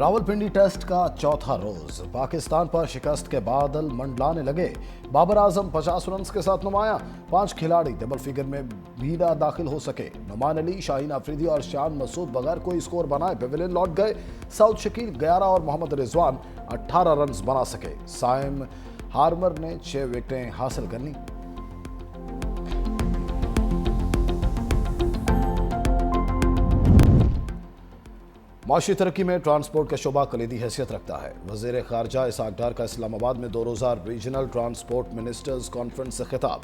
Rawalpindi test का चौथा रोज पाकिस्तान पर शिकस्त के बादल मंडलाने लगे। बाबर आजम 50 रन के साथ नुमाया। 5 खिलाड़ी डबल फिगर में भी ना दाखिल हो सके। नुमान अली, शाहीन अफरीदी और शान मसूद बगैर कोई स्कोर बनाए पेविलियन लौट गए। सऊद शकील 11 और मोहम्मद रिजवान 18 रन बना सके। साइम हार्मर ने 6 विकेटें हासिल कर ली। माशी तरक्की में ट्रांसपोर्ट का शोबा कलीदी हैसियत रखता है। वज़ीर ख़ारजा इसहाक डार का इस्लामाबाद में 2 रोज़ा रीजनल ट्रांसपोर्ट मिनिस्टर्स कॉन्फ्रेंस से खिताब।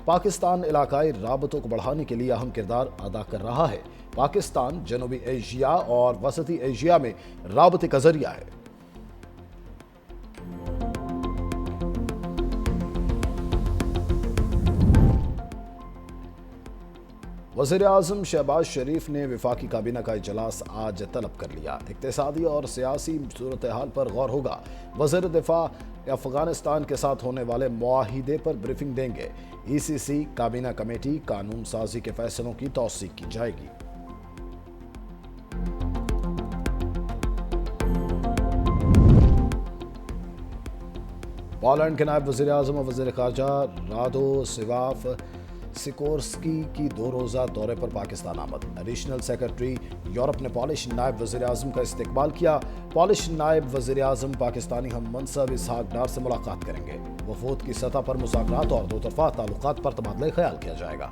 पाकिस्तान इलाकाई राबतों को बढ़ाने के लिए अहम किरदार अदा कर रहा है। पाकिस्तान जनूबी एशिया और वसती एशिया में राबते का जरिया है। वज़ीर आज़म शहबाज शरीफ ने वफाकी काबीना का इजलास आज तलब कर लिया। इक़्तिसादी और सियासी सूरत हाल पर गौर होगा। वज़ीर दिफा अफगानिस्तान के साथ होने वाले मुआहिदे पर ब्रीफिंग देंगे। ECC काबीना कमेटी कानून साजी के फैसलों की तौसीक की जाएगी। पोलैंड के नायब वज़ीर आज़म और वज़ीर ख़ारजा रादोस्लाव सिकोर्स्की की 2 रोज़ा दौरे पर पाकिस्तान आमद। एडिशनल सेक्रेटरी यूरोप ने पॉलिश नायब वज़ीर आज़म का इस्तकबाल किया। पॉलिश नायब वज़ीर आज़म पाकिस्तानी हम मनसब इसहाक डार से मुलाकात करेंगे। वफूद की सतह पर मुज़ाकरात और दोतरफ़ा ताल्लुकात पर तबादला ख्याल किया जाएगा।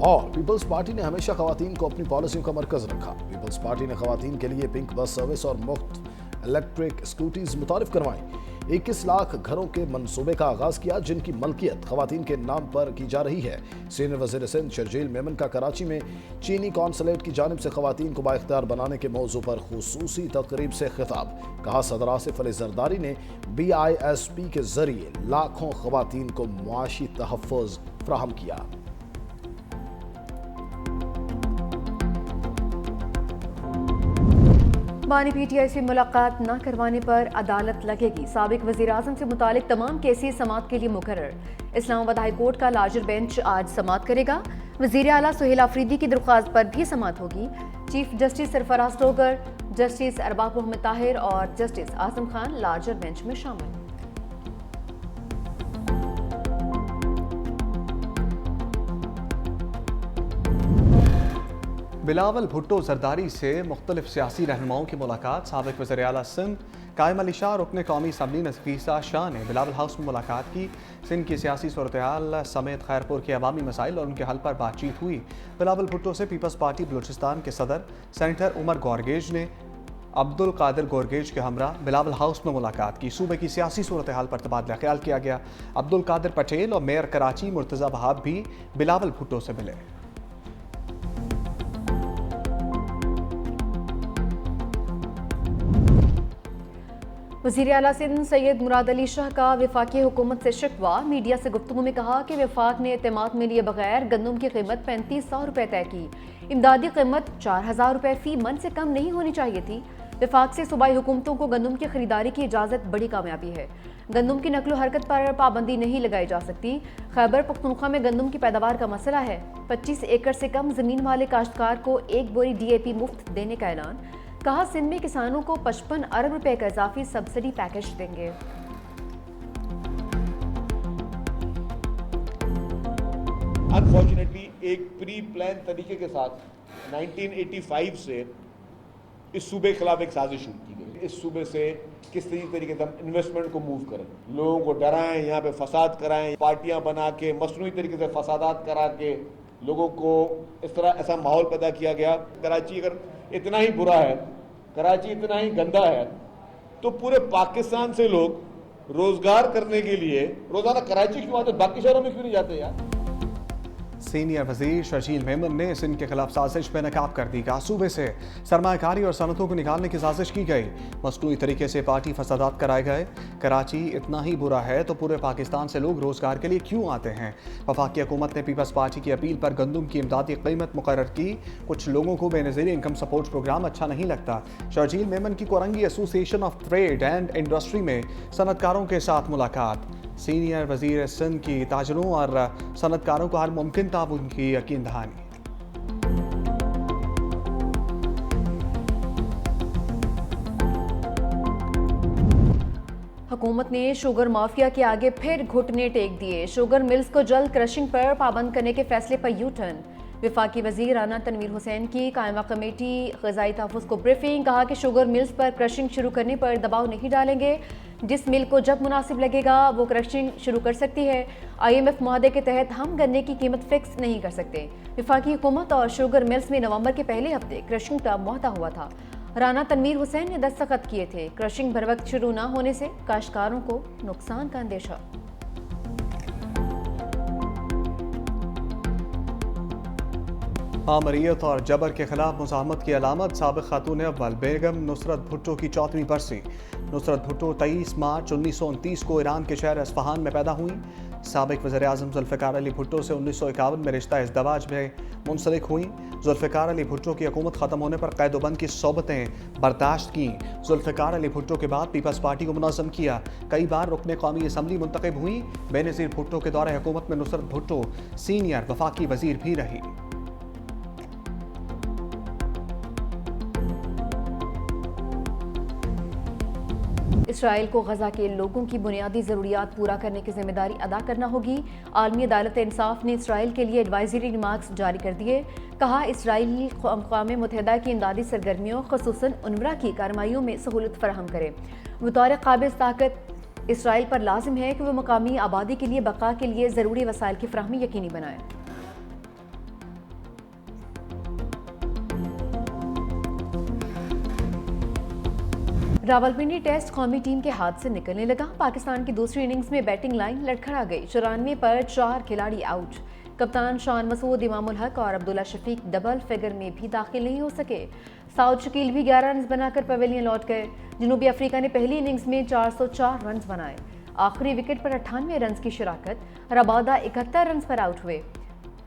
और पीपल्स पार्टी ने हमेशा ख़वातीन को अपनी पॉलिसियों का मरकज रखा। पीपल्स पार्टी ने ख़वातीन के लिए पिंक बस सर्विस और मुफ्त इलेक्ट्रिक स्कूटीज मुतारिफ करवाई। 21 लाख घरों के मंसूबे का आगाज किया, जिनकी मलकियत ख़वातीन के नाम पर की जा रही है। सीनियर वज़ीर सिंध शर्जील मेमन का कराची में चीनी कौंसलेट की जानिब से ख़वातीन को बाइख्तियार बनाने के मौजू पर खुसूसी तकरीब से खिताब। कहा, सदर आसिफ अली जरदारी ने BISP के जरिए लाखों ख़वातीन को मुआशी तहफ़्फ़ुज़ फराहम किया। बानी PTI से मुलाकात न करवाने पर अदालत लगेगी। साबिक वज़ीर आज़म से मुतालिक तमाम केसेस समाअत के लिए मुकर्रर। इस्लामाबाद हाई कोर्ट का लार्जर बेंच आज समाअत करेगा। वज़ीर आला सुहेल अफरीदी की दरख्वास्त पर भी समाअत होगी। Chief justice Sarfaraz Dogar, justice Arbab Mohammad Tahir और justice Azam Khan larger bench में शामिल। बिलावल भुट्टो जरदारी से मुख्तलिफ सियासी रहनुमाओं की मुलाकात। साबिक वज़ीर आला सिंध कायम अली शाह रुकन कौमी असम्बली नफीसा शाह ने बिलावल हाउस में मुलाकात की। सिंध की सियासी सूरत हाल समेत खैरपुर के अवामी मसाइल और उनके हल पर बातचीत हुई। बिलावल भुट्टो से पीपल्स पार्टी बलूचिस्तान के सदर सेनेटर उमर गौरगेज ने अब्दुल कादिर गौरगेज के हमरा बिलावल हाउस में मुलाकात की। सूबे की सियासी सूरत हाल पर तबादला ख्याल किया गया। अब्दुल कादिर पटेल और मेयर कराची मुर्तज़ा वहाब भी बिलावल भुट्टो से मिले। वज़ीर आला सिंध सैयद मुराद अली शाह का वफाकी हुकूमत से शिकवा। मीडिया से गुफ्तगू में कहा कि वफाक ने एतमाद में लिए बगैर गंदम की कीमत 3500 रुपये तय की। इमदादी कीमत 4000 रुपये फी मन से कम नहीं होनी चाहिए थी। वफाक से सूबाई हुकूमतों को गंदम की खरीदारी की इजाज़त बड़ी कामयाबी है। गंदम की नकलो हरकत पर पाबंदी नहीं लगाई जा सकती। खैबर पख्तूनख्वा में गंदम की पैदावार का मसला है। 25 एकड़ से कम जमीन वाले काश्तकार को 1 बोरी DAP मुफ्त देने का ऐलान। कहा, सिंध में किसानों को 55 अरब रुपए का इजाफी सब्सिडी पैकेज देंगे। अनफॉर्चुनेटली एक प्री प्लान तरीके के साथ 1985 से इस सूबे के खिलाफ एक साजिश शुरू की गई। इस सूबे से किस तरीके से हम इन्वेस्टमेंट को मूव करें, लोगों को डराएं, यहाँ पे फसाद कराएं, पार्टियां बना के मसनूई तरीके से फसादात करा के लोगों को इस तरह ऐसा माहौल पैदा किया गया। कराची अगर इतना ही बुरा है, कराची इतना ही गंदा है, तो पूरे पाकिस्तान से लोग रोजगार करने के लिए रोजाना कराची क्यों आते, बाकी शहरों में क्यों नहीं जाते यार। सीनियर वजीर शर्जील मेमन ने सिंध के खिलाफ साजिश बेनकाब कर दी। कहा, सूबे से सरमाकारी और सनतों को निकालने की साजिश की गई। मसनूई तरीके से पार्टी फसादात कराए गए। कराची इतना ही बुरा है तो पूरे पाकिस्तान से लोग रोजगार के लिए क्यों आते हैं। वफाकी हुकूमत ने पीपल्स पार्टी की अपील पर गंदम की इमदादी कीमत मुकर्रर की। कुछ लोगों को बेनज़ीर इनकम सपोर्ट प्रोग्राम अच्छा नहीं लगता। शर्जील मेमन की Korangi association of trade and industry में सनतकारों के साथ मुलाकात। सीनियर वजीर सिंध की ताजरों और सनतकारों को हर मुमकिन ताउन की यकीन दहानी। हुकूमत ने शुगर माफिया के आगे फिर घुटने टेक दिए। शुगर मिल्स को जल्द क्रशिंग पर पाबंद करने के फैसले पर यू टर्न। वफाकी वजीर राना तनवीर हुसैन की कायमा कमेटी ग़िज़ाई तहफ़्फ़ुज़ को ब्रीफिंग। कहा कि शुगर मिल्स पर क्रशिंग शुरू करने पर दबाव नहीं डालेंगे। जिस मिल को जब मुनासिब लगेगा वो क्रशिंग शुरू कर सकती है। IMF मुआहदे के तहत हम गन्ने की कीमत फिक्स नहीं कर सकते। वफाकी हुकूमत और शुगर मिल्स में नवंबर के पहले हफ्ते क्रशिंग का मुआहदा हुआ था। राना तनवीर हुसैन ने दस्तखत किए थे। क्रशिंग बर वक्त शुरू न होने से काश्तकारों को नुकसान का अंदेशा। आमरीत और जबर के खिलाफ मुज़ाहमत की अलामत। साबिक़ खातून अव्वल बेगम नुसरत भुट्टो की 4वीं बरसी। नुसरत भुट्टो 23 मार्च 1929 को ईरान के शहर अस्फहान में पैदा हुई। साबिक़ वज़ीर-ए-आज़म ज़ुल्फ़िकार अली भुट्टो से 1951 में रिश्ता इज़दवाज में मुंसलिक हुई। ज़ुल्फ़िकार अली भुट्टो की हुकूमत ख़त्म होने पर क़ैद-ओ-बंद की सोबतें बर्दाश्त की। ज़ुल्फ़िकार अली भुट्टो के बाद पीपल्स पार्टी को मुनज़्ज़म किया। कई बार रुकने कौमी असम्बली मुंतखब हुई। बेनज़ीर भुट्टो के दौरे हुकूमत में नुसरत भुट्टो सीनियर वफाकी वज़ीर भी रही। इसराइल को गजा के लोगों की बुनियादी ज़रूरियात पूरा करने की जिम्मेदारी अदा करना होगी। आलमी अदालत इंसाफ ने इसराइल के लिए एडवाइजरी रिमार्क्स जारी कर दिए। कहा इसराइली अक़वाम मुत्तहिदा की इमदादी सरगर्मियों ख़ुसूसन उन्वरा की कार्रवाइयों में सहूलत फराहम करे। बतौर काबिज़ ताकत इसराइल पर लाजिम है कि वह मकामी आबादी के लिए बका के लिए ज़रूरी वसाइल की फराहमी यकीनी बनाए। रावलपिंडी टेस्ट कौमी टीम के हाथ से निकलने लगा। पाकिस्तान की दूसरी इनिंग्स में बैटिंग लाइन लड़खड़ा गई। 94 पर 4 खिलाड़ी आउट। कप्तान शान मसूद, इमामुल हक और अब्दुल्ला शफीक डबल फिगर में भी दाखिल नहीं हो सके। साउथ शकील भी 11 रन बनाकर पवेलियन लौट गए। जनूबी अफ्रीका ने पहली इनिंग्स में 404 रन बनाए। आखिरी विकेट पर 98 रन की शिराकत। रबादा 71 रन पर आउट हुए।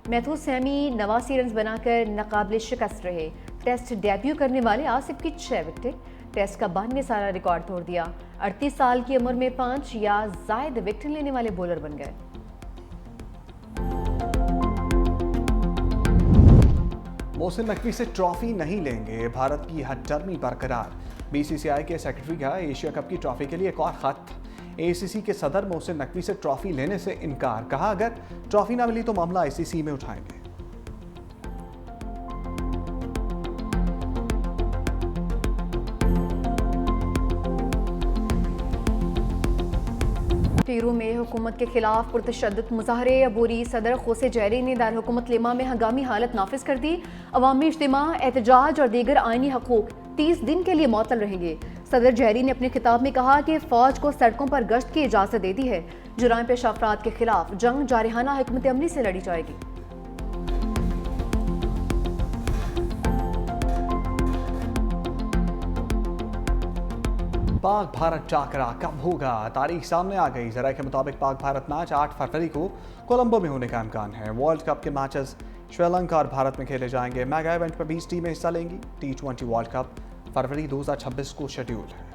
मैथ्यू सैमी 89 रन बनाकर नाकाबिल शिकस्त रहे। टेस्ट डेब्यू करने वाले आसिफ की 6 विकेट। टेस्ट का 92 साला रिकॉर्ड तोड़ दिया। 38 साल की उम्र में 5 या जायद विकेट लेने वाले बॉलर बन गए। मोहसिन नकवी से ट्रॉफी नहीं लेंगे, भारत की हथर्मी बरकरार। BCCI के सेक्रेटरी का एशिया कप की ट्रॉफी के लिए एक और खत। ACC के सदर मोहसिन नकवी से ट्रॉफी लेने से इनकार। कहा अगर ट्रॉफी ना मिली तो मामला ICC में उठाएंगे। टीरू में हुकूमत के खिलाफ पुरतशद्दुद मुजाहरे। अबूरी सदर खोसे जहरी ने दारहुकूमत लेमा में हंगामी हालत नाफिज कर दी। अवामी इज्तिमा, एहतजाज और दीगर आइनी हकूक 30 दिन के लिए मुअत्तल रहेंगे। सदर जहरी ने अपने खिताब में कहा कि फौज को सड़कों पर गश्त की इजाज़त दे दी है। जुराइम पेश अफराद के खिलाफ जंग जारहाना हिकमत अमली से लड़ी जाएगी। पाक भारत टाकरा कब होगा? तारीख सामने आ गई। जरा के मुताबिक पाक भारत मैच 8 फरवरी को कोलंबो में होने का इम्कान है। वर्ल्ड कप के मैचेस श्रीलंका और भारत में खेले जाएंगे। मेगा इवेंट में 20 टीमें हिस्सा लेंगी। T20 वर्ल्ड कप फरवरी 2026 को शेड्यूल है।